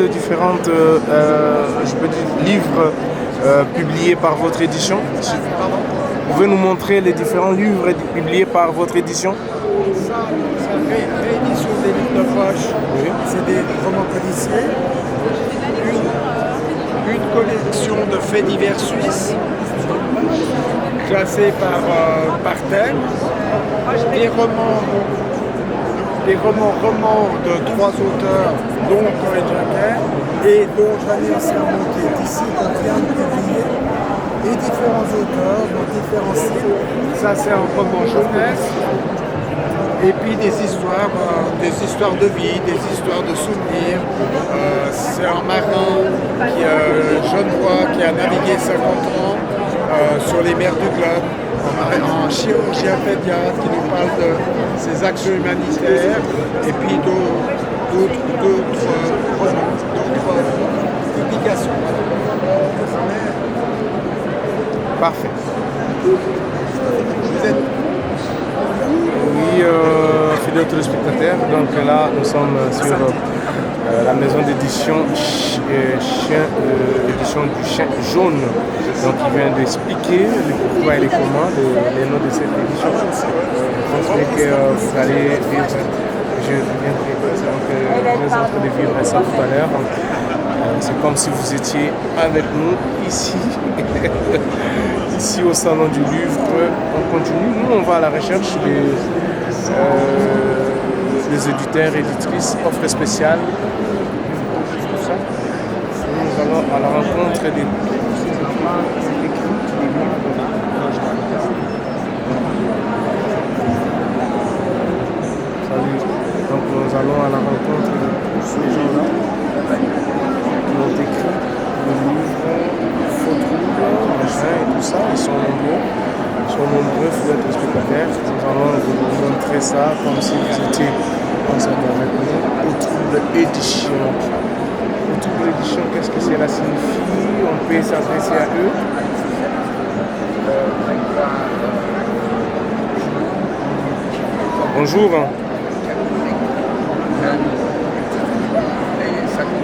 les différentes je peux dire, livres publiés par votre édition? Vous pouvez nous montrer les différents livres publiés par votre édition? Ça, réédition des livres de poche, Oui. c'est des romans policiers. Une collection de faits divers suisses, classés par thème. Des romans de 3 auteurs, dont Corinne Jacquet et dont Janine Sermon, qui est ici, qu'on vient de publier, et différents auteurs dans différents styles. Ça, c'est un roman jeunesse. Et puis des histoires de vie, des histoires de souvenirs. C'est un marin genevois qui a navigué 50 ans sur les mers du globe, un chirurgien pédiatre qui nous parle de ses actions humanitaires, et puis d'autres publications. Parfait. Vous êtes Oui, fidèles téléspectateurs, donc là nous sommes sur la maison d'édition édition du Chien Jaune. Donc il vient d'expliquer le pourquoi et les comment, les noms de cette édition. J'espère que vous allez vivre, je viens de en train de vivre ça tout à l'heure. C'est comme si vous étiez avec nous ici, ici au salon du livre. On continue, nous on va à la recherche des éditeurs et éditrices, offres spéciales. Nous allons à la rencontre des Salut. Donc nous allons à la rencontre de tous ces gens-là qui ont écrit le livre Faux troubles, machin et tout ça. Ils sont nombreux, fidèles téléspectateurs. Nous allons vous montrer ça comme si vous étiez ensemble avec nous. Au trouble édition. Au trouble édition, qu'est-ce que cela signifie? On peut s'adresser à eux. Bonjour.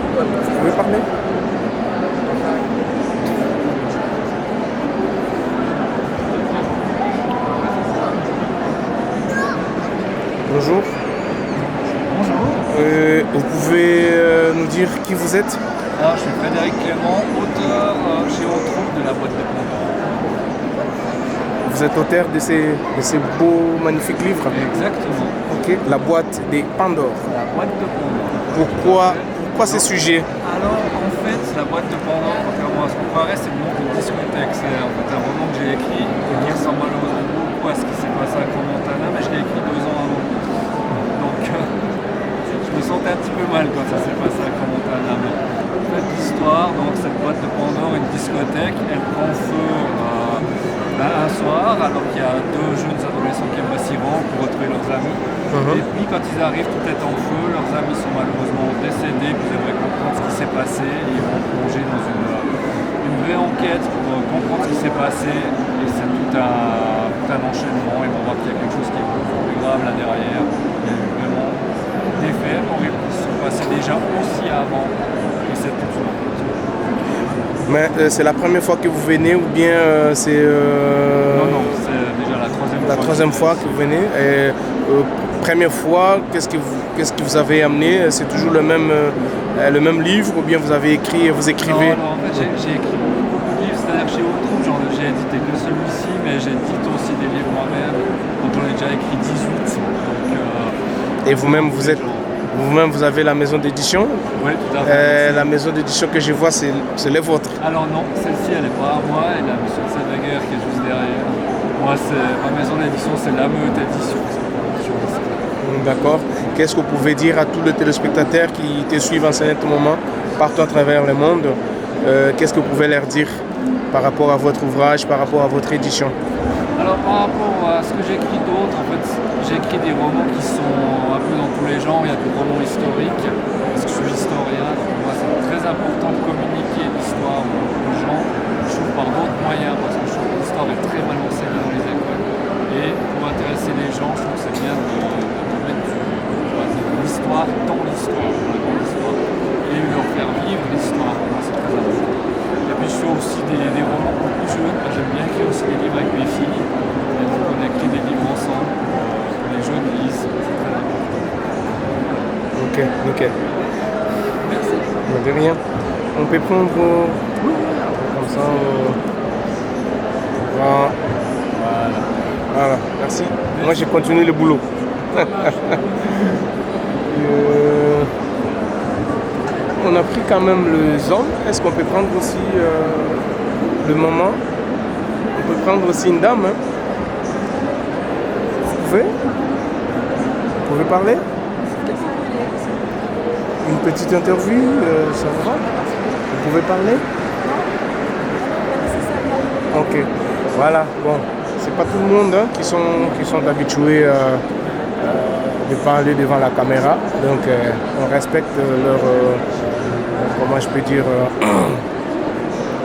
Vous pouvez parler? Bonjour. Bonjour. Vous pouvez nous dire qui vous êtes? Alors, je suis Frédéric Clément, auteur chez Autrou de la boîte de Pandore. Vous êtes auteur de ces beaux, magnifiques livres? Exactement. Ok. La boîte des Pandore. La boîte de Pandore. Pourquoi ces sujets? Alors, en fait, la boîte de Pandore, contrairement à ce qu'on croirait, c'est le nom d'une discothèque. C'est en fait un roman que j'ai écrit et qui ressemble malheureusement beaucoup à ce qui s'est passé à Crans-Montana, mais je l'ai écrit 2 ans avant. Donc, je me sentais un petit peu mal quand ça s'est passé à Crans-Montana. Mais en fait, l'histoire, donc cette boîte de Pandore, une discothèque, elle prend feu un soir, alors qu'il y a 2 jeunes adolescents qui aiment s'y rendre pour retrouver leurs amis. Et puis quand ils arrivent, tout est en feu, leurs amis sont malheureusement décédés, puis ils aimeraient comprendre ce qui s'est passé, et ils vont plonger dans une vraie enquête pour comprendre ce qui s'est passé, et c'est tout un enchaînement, ils vont voir qu'il y a quelque chose qui est beaucoup plus grave là derrière. Il y a eu vraiment des faits horribles qui se sont passés déjà aussi avant, et c'est tout ça. Mais c'est la première fois que vous venez ou bien c'est... Non, c'est déjà la troisième fois. La troisième fois que vous venez. Et, première fois, qu'est-ce que vous avez amené? C'est toujours le même livre ou bien vous avez écrit et vous écrivez? Non, en fait j'ai écrit beaucoup de livres, c'est-à-dire chez Autrou, j'ai édité que celui-ci, mais j'édite aussi des livres moi-même, donc j'en ai déjà écrit 18. Donc, et vous-même, vous avez la maison d'édition? Oui, tout à fait. La maison d'édition que je vois, c'est les vôtres. Alors non, celle-ci, elle n'est pas à moi, elle est à M. Selveger qui est juste derrière. Moi, ma maison d'édition, c'est la Meute Édition. D'accord. Qu'est-ce que vous pouvez dire à tous les téléspectateurs qui te suivent en ce moment, partout à travers le monde? Qu'est-ce que vous pouvez leur dire par rapport à votre ouvrage, par rapport à votre édition? Alors par rapport à ce que j'écris d'autre, en fait, j'écris des romans qui sont un peu dans tous les genres. Il y a du roman historique, parce que je suis historien, donc pour moi c'est très important de communiquer l'histoire aux gens, je trouve par d'autres moyens, parce que je trouve que l'histoire est très mal enseignée dans les écoles. Et pour intéresser les gens, je trouve que c'est bien de mettre l'histoire dans l'histoire, et leur faire peut prendre comme ça. Voilà, merci. Moi, j'ai continué le boulot. On a pris quand même les hommes. Est-ce qu'on peut prendre aussi le moment? On peut prendre aussi une dame. Hein? Vous pouvez parler? Une petite interview, ça va? Vous pouvez parler? Ok, voilà, bon, c'est pas tout le monde hein, qui sont habitués de parler devant la caméra, donc on respecte leur, comment je peux dire,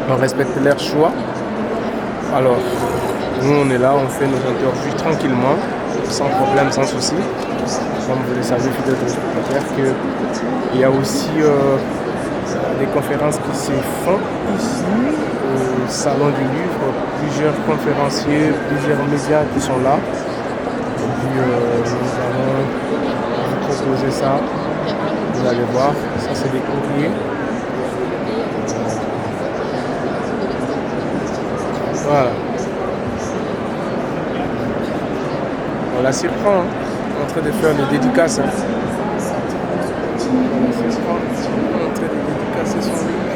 on respecte leur choix. Alors, nous on est là, on fait nos interviews tranquillement, sans problème, sans souci. Comme vous le savez, fidèles téléspectateurs, qu'il y a aussi des conférences qui se font ici au Salon du Livre, plusieurs conférenciers, plusieurs médias qui sont là. Et puis nous allons vous proposer ça. Vous allez voir, ça c'est des courriers. Voilà. On la surprend, hein, en train de faire des dédicaces. Hein. On la surprend, en train de dédicacer son livre.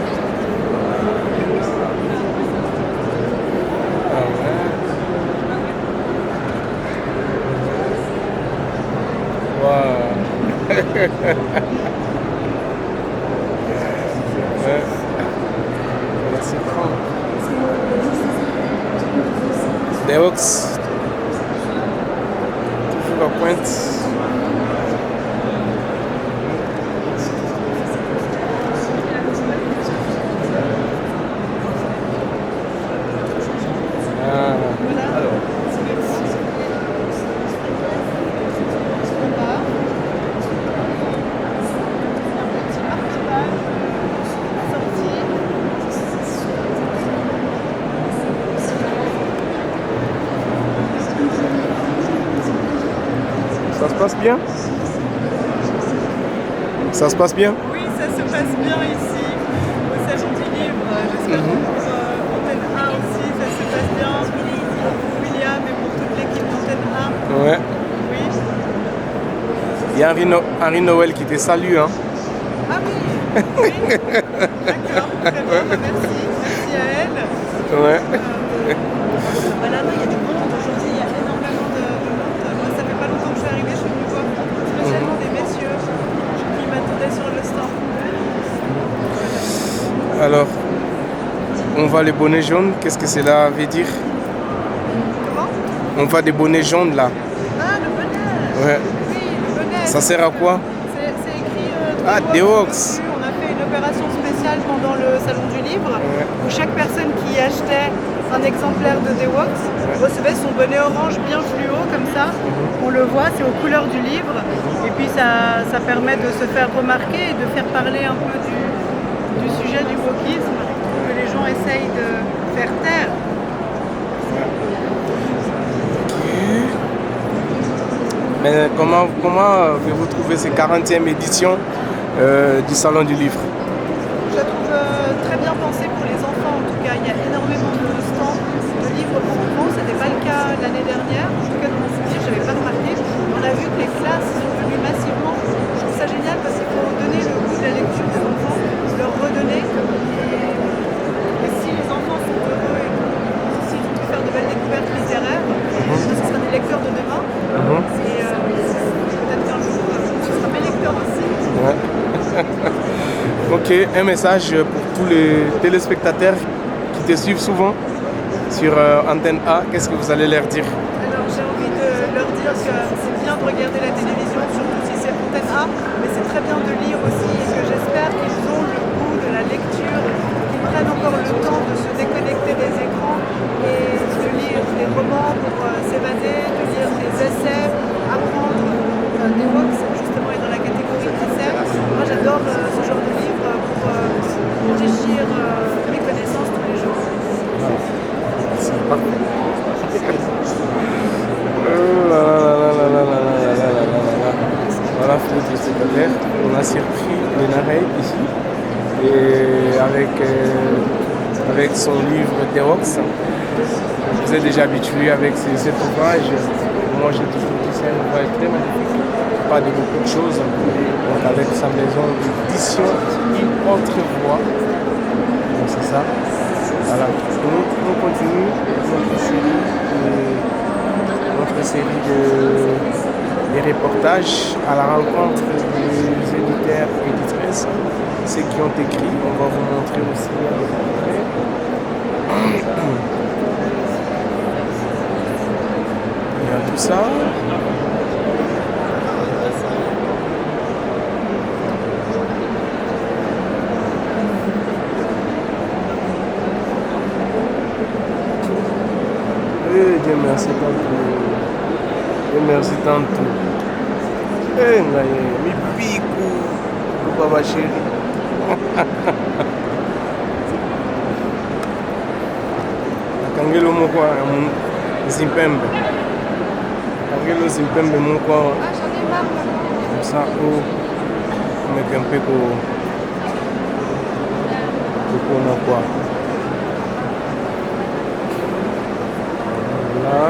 Ah ouais. Wow. Ouais. On la surprend. Deox. Toujours à pointe. Ça se passe bien? Ça se passe bien? Oui, ça se passe bien ici, au Salon du Livre. J'espère que pour Antenne 1 aussi, ça se passe bien. Pour William et pour toute l'équipe d'Antenne 1. Ouais. Oui. Il y a Henri Noël qui te salue. Hein? Ah oui, oui. D'accord, très bien, merci. Merci à elle. Ouais. Voilà, il y a du monde aujourd'hui, il y a énormément de monde. Moi, ça fait pas longtemps que je suis arrivée, je suis venue voir spécialement des messieurs qui m'attendaient sur le stand. Alors, on voit les bonnets jaunes. Qu'est-ce que cela veut dire? Comment? On voit des bonnets jaunes là. Ah, le bonnet. Ouais. Oui, le bonnet. Ça sert à quoi? C'est écrit Ah, Deox. On a fait une opération spéciale pendant le Salon du Livre où chaque personne qui achetait un exemplaire de Deox recevait son bonnet orange bien fluo comme ça. On le voit, c'est aux couleurs du livre. Et puis ça permet de se faire remarquer et de faire parler un peu du sujet du wokisme que les gens essayent de faire taire. Mais comment avez-vous trouvé ces 40e éditions du Salon du Livre? Je la trouve très bien pensée pour les enfants. En tout cas, il y a énormément de stands de livres pour enfants. Ce n'était pas le cas l'année dernière. En tout cas, dans mon souvenir, je n'avais pas remarqué. On a vu que les classes sont venues massivement. Je trouve ça génial parce qu'il faut donner le goût de la lecture aux enfants, leur redonner. Et si les enfants sont heureux et s'ils ont pu faire de belles découvertes littéraires, ce sera des lecteurs de demain. Et peut-être qu'un jour, ce sera mes lecteurs aussi. Ouais. Ok, un message pour tous les téléspectateurs qui te suivent souvent sur Antenne A. Qu'est-ce que vous allez leur dire? Alors j'ai envie de leur dire que c'est bien de regarder la télévision, surtout si c'est Antenne A, mais c'est très bien de lire aussi et que j'espère qu'ils ont le goût de la lecture, qu'ils prennent encore le temps de se déconnecter des écrans et de lire des romans pour s'évader, de lire des essais, apprendre. Deox justement est dans la catégorie essais. Moi j'adore ce genre de livre pour enrichir mes connaissances tous les jours. C'est parfait. Voilà, les spectateurs, on a surpris les narines ici et avec avec son livre Derox. Vous êtes déjà habitué avec cet ouvrage. Moi, j'ai toujours dit c'est un ouvrage très magnifique. Il parle de beaucoup de choses. Donc, avec sa maison d'édition, Une autre voix. Donc, c'est ça. Voilà. On continue notre série de reportages à la rencontre des éditeurs et éditrices. Ceux qui ont écrit, on va vous montrer aussi les portraits. Il y a tout ça. Et Dieu merci tantôt. Dieu merci tantôt. Eh, mi pico, papa chéri. Kangelo mokwa Zimpembe. Kangelo Zimpembe mokwa. Ah, j'en ai marre maintenant. Comme ça, on met un peu pour quoi. Voilà.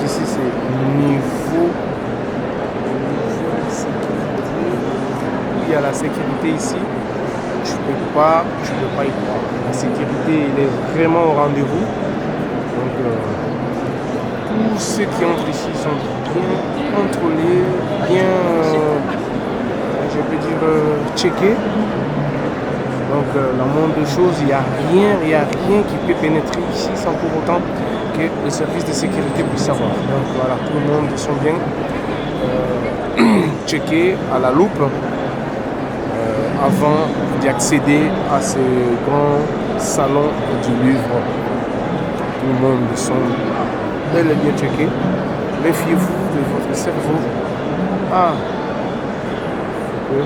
Ici c'est niveau sécurité. Il y a la sécurité ici. Je peux pas y croire. La sécurité elle est vraiment au rendez-vous. Donc tous ceux qui entrent ici sont bien contrôlés, bien je peux dire checkés. Donc la moindre des choses, il n'y a rien qui peut pénétrer ici sans pour autant que les services de sécurité puissent savoir. Donc voilà, tout le monde sont bien checkés à la loupe avant d'accéder à ce grand salon du livre. Tout le monde sont bel et bien checkés. Méfiez-vous de votre cerveau. Ah, okay.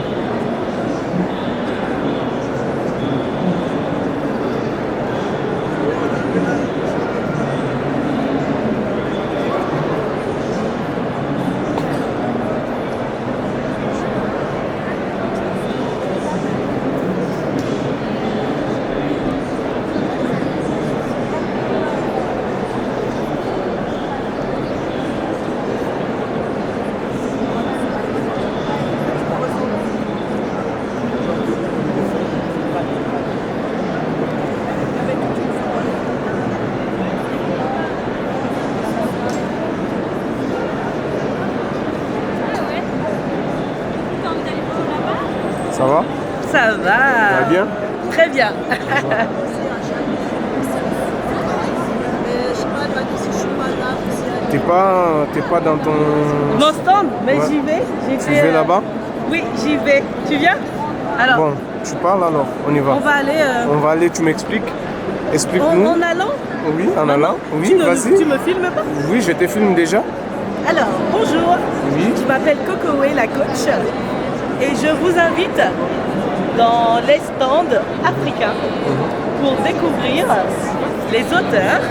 Ça va? Ça va. Ça va bien? Très bien. Je sais pas, elle m'a dit si je suis pas là, T'es pas dans ton... Mon stand, mais Ouais. j'y vais. Tu vais là-bas? Oui, j'y vais. Tu viens? Alors, Bon, tu parles alors, on y va. on va aller On va aller, tu m'expliques? Explique-nous. en allant. Oui, en allant. Oui, Tu vas-y. me filmes pas? Oui, je te filme déjà. Alors, bonjour. Oui. Je m'appelle Cocoé, la coach. Et je vous invite dans les stands africains pour découvrir les auteurs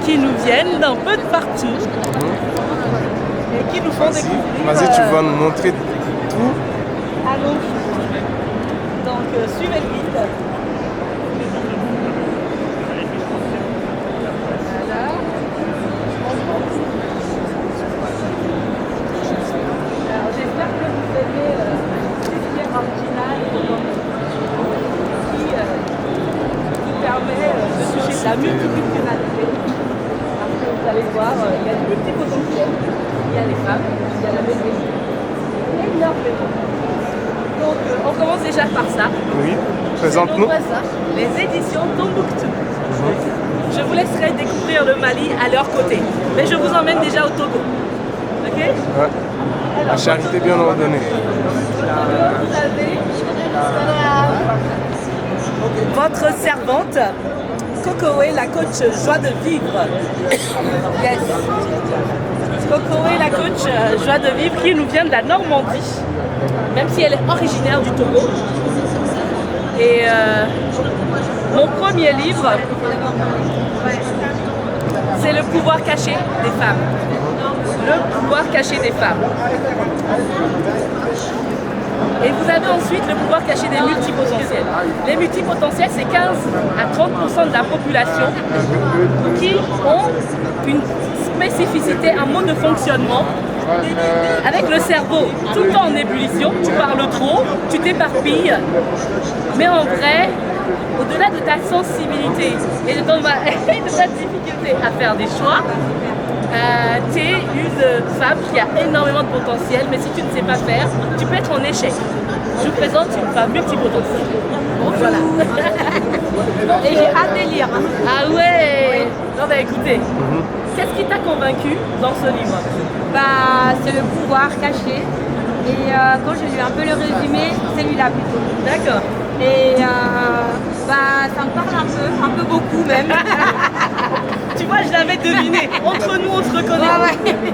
qui nous viennent d'un peu de partout et qui nous font découvrir. Vas-y, tu vas nous montrer tout. Allons. Donc, suivez le guide. Voilà. Alors, j'espère que vous aimez l'histoire originale qui permet de toucher de la multiculturalité. Parce que vous allez voir, il y a du multipotentiel. Il y a les femmes, il y a la bébé. Énormément. Donc, on commence déjà par ça. Oui, Chez présente-nous. nos voisins, les éditions Tombouctou. Je vous laisserai découvrir le Mali à leur côté. Mais je vous emmène déjà au Togo. Ok? Ouais. Alors, La charité bien ordonnée. vous avez votre servante, Cocoé, la coach joie de vivre. Yes. Cocoé, la coach joie de vivre qui nous vient de la Normandie, même si elle est originaire du Togo. Et mon premier livre, c'est Le pouvoir caché des femmes. Le pouvoir caché des femmes. Et vous avez ensuite le pouvoir caché des multipotentiels. Les multipotentiels, c'est 15 à 30% de la population qui ont une spécificité, un mode de fonctionnement avec le cerveau tout le temps en ébullition. Tu parles trop, tu t'éparpilles, mais en vrai, au-delà de ta sensibilité et de ta difficulté à faire des choix, tu es une femme qui a énormément de potentiel, mais si tu ne sais pas faire, tu peux être en échec. Je vous présente une femme multipotentielle. Voilà. Et j'ai hâte de lire. Ah ouais. Non bah écoutez, qu'est-ce qui t'a convaincu dans ce livre? Bah, c'est le pouvoir caché. Et quand j'ai lu un peu le résumé, celui-là plutôt. D'accord. Et bah, ça me parle un peu beaucoup même. Tu vois, je l'avais deviné. Entre nous, on se reconnaît. Ouais, ouais.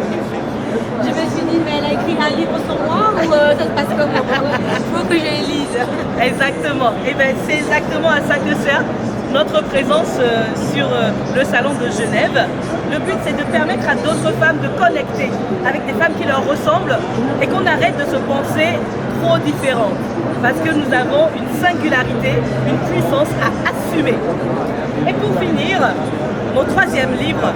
Je me suis dit, mais elle a écrit un livre sur moi ou ça se passe comment? Il faut que je le lise. Exactement. Et bien c'est exactement à ça que sert notre présence sur le salon de Genève. Le but c'est de permettre à d'autres femmes de connecter avec des femmes qui leur ressemblent et qu'on arrête de se penser trop différentes. Parce que nous avons une singularité, une puissance à assumer. Et pour finir, mon troisième livre,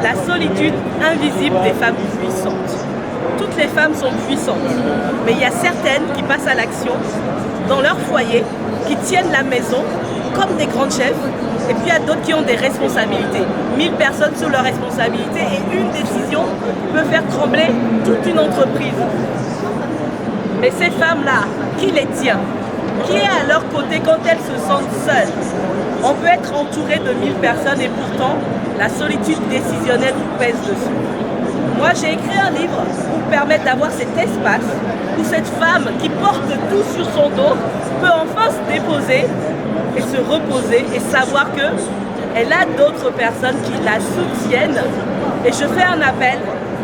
La solitude invisible des femmes puissantes. Toutes les femmes sont puissantes, mais il y a certaines qui passent à l'action dans leur foyer, qui tiennent la maison comme des grandes chefs, et puis il y a d'autres qui ont des responsabilités. 1000 personnes sous leur responsabilité et une décision peut faire trembler toute une entreprise. Mais ces femmes-là, qui les tient? Qui est à leur côté quand elles se sentent seules? On peut être entouré de 1000 personnes et pourtant, la solitude décisionnelle vous pèse dessus. Moi, j'ai écrit un livre pour permettre d'avoir cet espace où cette femme qui porte tout sur son dos peut enfin se déposer et se reposer et savoir qu'elle a d'autres personnes qui la soutiennent. Et je fais un appel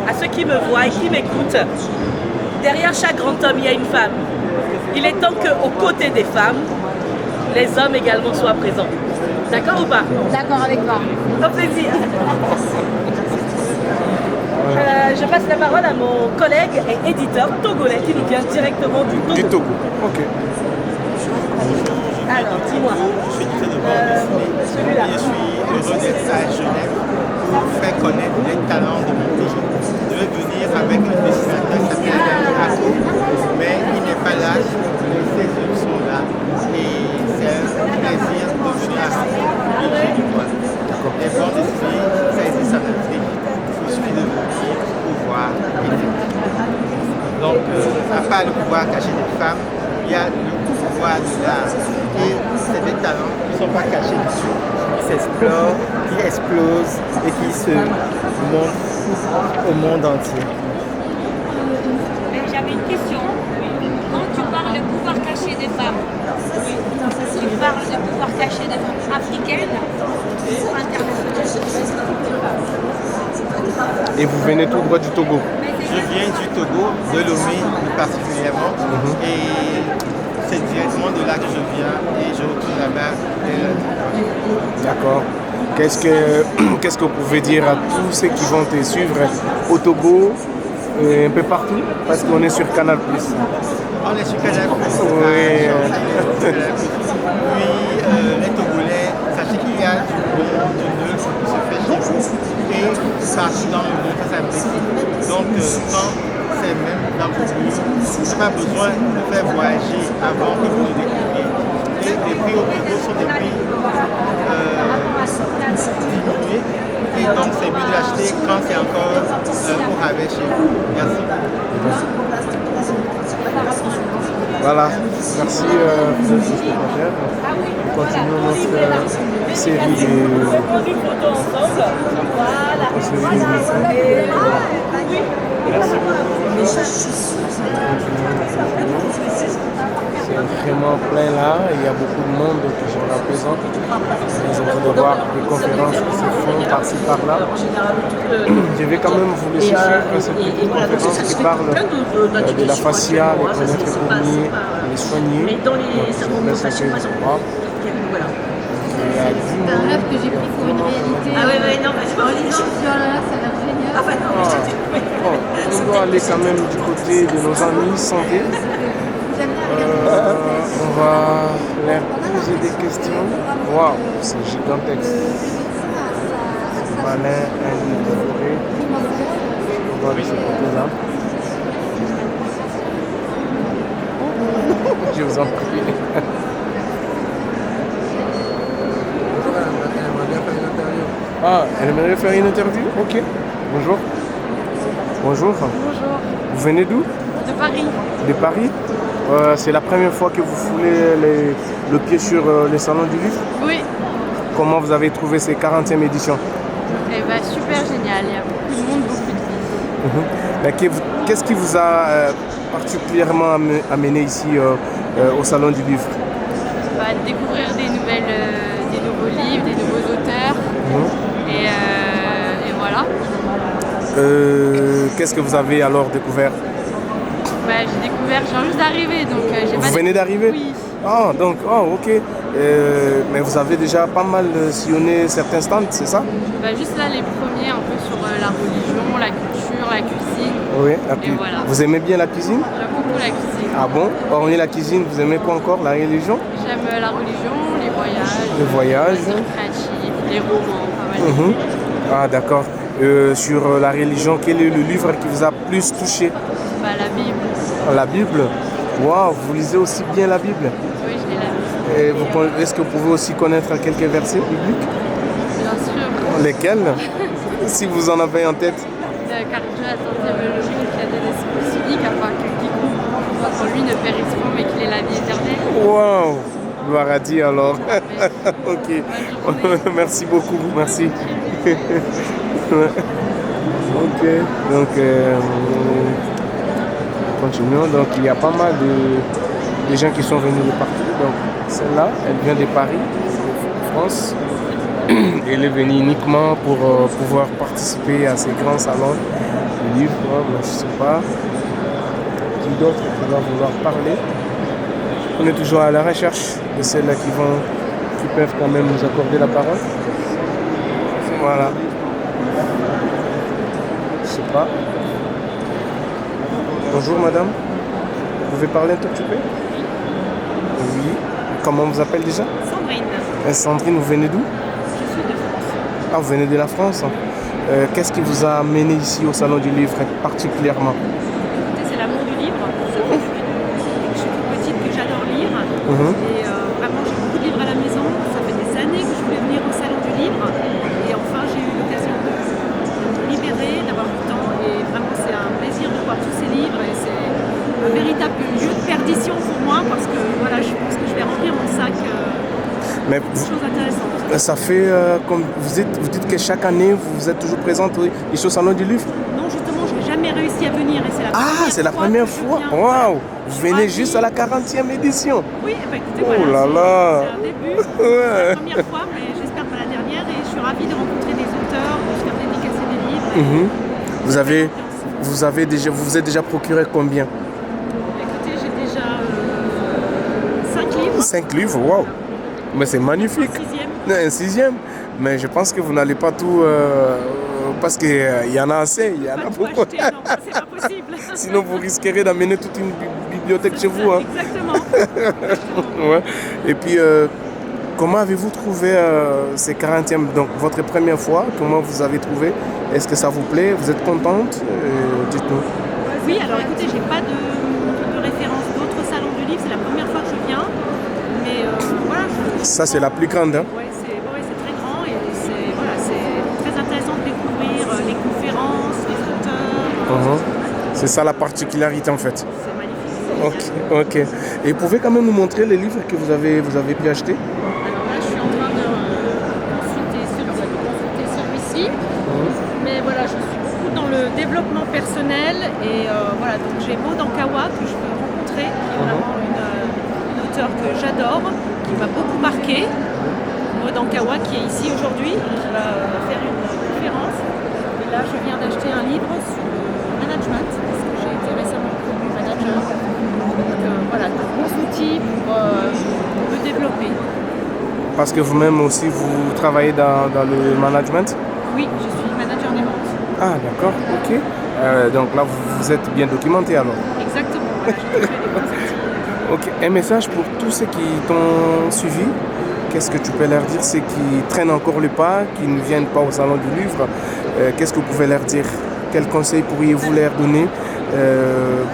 à ceux qui me voient et qui m'écoutent. Derrière chaque grand homme, il y a une femme. Il est temps qu'aux côtés des femmes, les hommes également soient présents. D'accord ou pas? D'accord avec toi. Au plaisir. Je passe la parole à mon collègue et éditeur togolais qui nous vient directement du Togo. Du Togo. Ok. Alors, dis-moi. Celui-là. Je suis heureux d'être à Genève pour faire connaître les talents de mon pays. Je vais venir avec un dessinateur qui s'appelle Daniel Ako, mais il n'est pas là, ses œuvres sont là et c'est un plaisir de venir à du Bois. Les bandes dessinées, ça existe en Afrique. Il suffit de venir pour voir et découvrir. Donc, à part le pouvoir caché des femmes, il y a le pouvoir de l'art. Et c'est des talents qui ne sont pas cachés dessus, qui s'explorent, qui explosent et qui se montrent au monde entier. J'avais une question. Quand tu parles de pouvoir caché des femmes, tu parles de pouvoir caché des femmes africaines ou internationales? Et vous venez tout droit du Togo? Je viens du Togo, de Lomé plus particulièrement, et c'est directement de là que je viens et je retourne là-bas. D'accord. Qu'est-ce que vous pouvez dire à tous ceux qui vont te suivre au Togo et un peu partout? Parce qu'on est sur Canal+. On est sur Canal+. Oui. Puis les Togolais, sachez qu'il y a du bon, du neuf qui se fait chez vous et partout dans le monde, ça s'applique. Donc quand c'est même dans vos pays, vous n'avez pas besoin de faire voyager avant que vous le découvriez. Et les prix au Togo sont des prix diminués et donc c'est mieux de l'acheter quand c'est encore au rabais chez vous. Merci. Voilà, merci vous êtes secrétaire. Continuons notre série de... prendre une photo ensemble. C'est vraiment plein là, il y a beaucoup de monde qui sont là présents. Nous allons voir des conférences qui se font par-ci par-là. Je vais quand même vous laisser suivre cette petite conférence qui parle de la fascia, les connaître pommiers, les soigner. Donc, je vous laisse un peu voir. C'est un rêve que j'ai pris pour une réalité. Ah ouais, non, mais je vois en lisant. Là, ça a l'air génial. Ah ouais, non, mais je te dis. Bon, on doit aller quand même du côté de nos amis santé. On va leur poser des questions. Waouh, c'est gigantesque. Malin, un livre de forêt. On va de ce côté-là. Je vous en prie. Ah, elle aimerait faire une interview? Ok. Bonjour. Bonjour. Bonjour. Vous venez d'où? De Paris. De Paris? C'est la première fois que vous foulez le pied sur les salons du livre? Oui. Comment vous avez trouvé ces 40e éditions? Eh ben, super génial. Il y a beaucoup de monde, beaucoup de vie. Mais qu'est-ce qui vous a particulièrement amené ici au salon du livre? Découvrir des nouveaux livres, des nouveaux auteurs. Et voilà. Qu'est-ce que vous avez alors découvert? J'ai découvert, je viens juste d'arriver, donc j'ai pas... Vous venez d'arriver? Oui. Ah, donc, ok. Mais vous avez déjà pas mal sillonné certains stands, c'est ça? Juste là, les premiers, un peu sur la religion, la culture, la cuisine. Oui, Et voilà. Vous aimez bien la cuisine? J'aime beaucoup la cuisine. Ah bon? Hormis la cuisine, vous aimez quoi encore? La religion? J'aime la religion, les voyages. Les voyages. Les créatifs, les romans, pas mal. Mhm. Ah d'accord. Sur la religion, quel est le livre qui vous a plus touché? La Bible. La Bible? Waouh, vous lisez aussi bien la Bible? Oui, je l'ai la Bible. Et est-ce que vous pouvez aussi connaître quelques versets bibliques? Bien sûr. Lesquels? Si vous en avez en tête. Car Dieu a tant aimé le monde qu'il a donné son Fils unique afin que quiconque croit en lui ne périsse point mais qu'il ait la vie éternelle. Waouh! Gloire à Dieu alors. Ok. Merci beaucoup. Merci. Ok. Donc, continuons. Donc, il y a pas mal de gens qui sont venus de partout. Donc, celle-là, elle vient de Paris, de France. Elle est venue uniquement pour pouvoir participer à ces grands salons de livres. Je ne sais pas qui d'autre qui va vouloir parler. On est toujours à la recherche de celles-là qui peuvent quand même nous accorder la parole. Voilà. Je sais pas. Bonjour madame. Vous pouvez parler un tout petit peu? Oui. Comment on vous appelle déjà? Sandrine. Sandrine, vous venez d'où? Je suis de France. Ah, vous venez de la France. Qu'est-ce qui vous a amené ici au Salon du Livre particulièrement? C'est l'amour du livre. Ça fait depuis que je suis toute petite que j'adore lire. Et vraiment, j'ai beaucoup de livres à la maison. Ça fait des années que je voulais venir au Salon du Livre. Et enfin, j'ai eu l'occasion de me libérer, d'avoir du temps. Et vraiment, c'est un plaisir de voir tous ces livres. Et c'est un véritable lieu de perdition pour moi parce que voilà, je pense que je vais remplir mon sac. Mais beaucoup de choses intéressantes. ça fait, comme vous dites que chaque année, vous êtes toujours présente ici au Salon du Livre? Non, justement, je n'ai jamais réussi à venir et c'est la première fois. Ah, c'est la première fois. que je viens. Waouh! Vous venez ravie. juste à la 40e édition. Oui, bah, écoutez, Oh voilà, là là. c'est un début. C'est la première fois, mais j'espère pas la dernière. Et je suis ravie de rencontrer des auteurs, de faire dédicacer des livres. Mhm. Vous vous êtes déjà procuré combien? Écoutez, j'ai déjà 5 livres. 5 livres, waouh! Mais c'est magnifique. Un 6e. Un 6e. Mais je pense que vous n'allez pas tout... parce qu'il y en a assez, il y en Pas a tout beaucoup. acheter, non, c'est pas possible. Sinon, vous risquerez d'amener toute une bibliothèque chez vous. Hein. Exactement. Ouais. Et puis, comment avez-vous trouvé ces 40e, donc votre première fois? Comment vous avez trouvé? Est-ce que ça vous plaît? Vous êtes contente? Dites-nous. Oui, alors écoutez, j'ai pas de référence d'autres salons du livre, c'est la première fois que je viens. Mais voilà. Ça, c'est la plus grande. Hein? Ouais, c'est très grand et c'est très intéressant de découvrir les conférences, les auteurs. C'est ça la particularité en fait. C'est magnifique. Ok. Et vous pouvez quand même nous montrer les livres que vous avez pu acheter? Alors là, je suis en train de consulter celui-ci. Mais voilà, je suis beaucoup dans le développement personnel et voilà, donc j'ai Maud Ankawa que je veux rencontrer, qui est vraiment une auteure que j'adore, qui m'a beaucoup marqué. Maud Ankawa qui est ici aujourd'hui, qui va faire une conférence. Et là, je viens d'acheter un livre sur le management, parce que j'ai été récemment promu manager. Donc voilà, de bons outils pour me développer. Parce que vous-même aussi, vous travaillez dans le management? Oui, je suis manager des ventes. Ah, d'accord, ok. Donc là, vous êtes bien documenté alors? Exactement, voilà, j'ai fait des bonnes activités. Ok, un message pour tous ceux qui t'ont suivi. Qu'est-ce que tu peux leur dire, ceux qui traînent encore le pas, qui ne viennent pas au Salon du Livre? Qu'est-ce que vous pouvez leur dire? Quels conseils pourriez-vous leur donner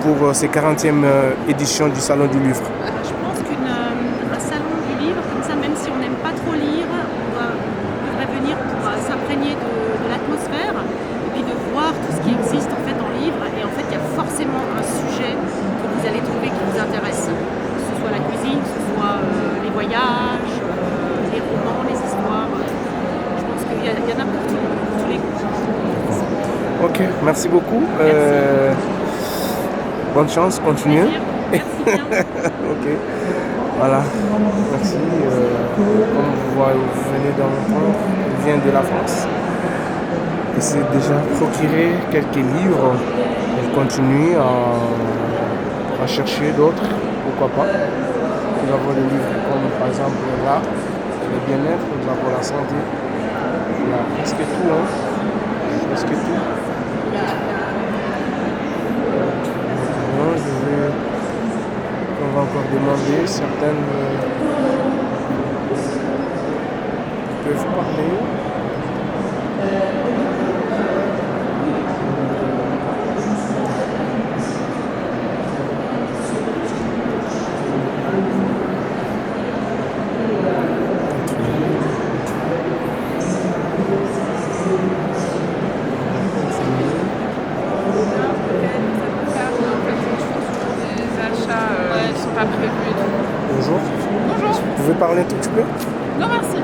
pour ces 40e éditions du Salon du Livre? Je pense qu'un salon du livre, comme ça, même si on n'aime pas trop lire, on devrait venir pour s'imprégner de l'atmosphère et puis de voir tout ce qui existe en fait en livre. Et en fait, il y a forcément un sujet que vous allez trouver qui vous intéresse. Que ce soit la cuisine, que ce soit les voyages, les romans, les histoires. Je pense qu'il y en a pour tous les goûts. Ok, merci beaucoup. Bonne chance, continuez. Merci bien. Ok, voilà, merci. Comme vous venez d'entendre, il vient de la France. Et c'est déjà procuré quelques livres. Elle continue à chercher d'autres, pourquoi pas. Nous avons des livres comme par exemple là, le bien-être, nous avons la santé. Il y a presque tout, hein. Presque tout. On va encore demander, certaines peuvent parler. Pas prévu. Bonjour. Bonjour. Vous pouvez parler un tout petit peu? Non, merci.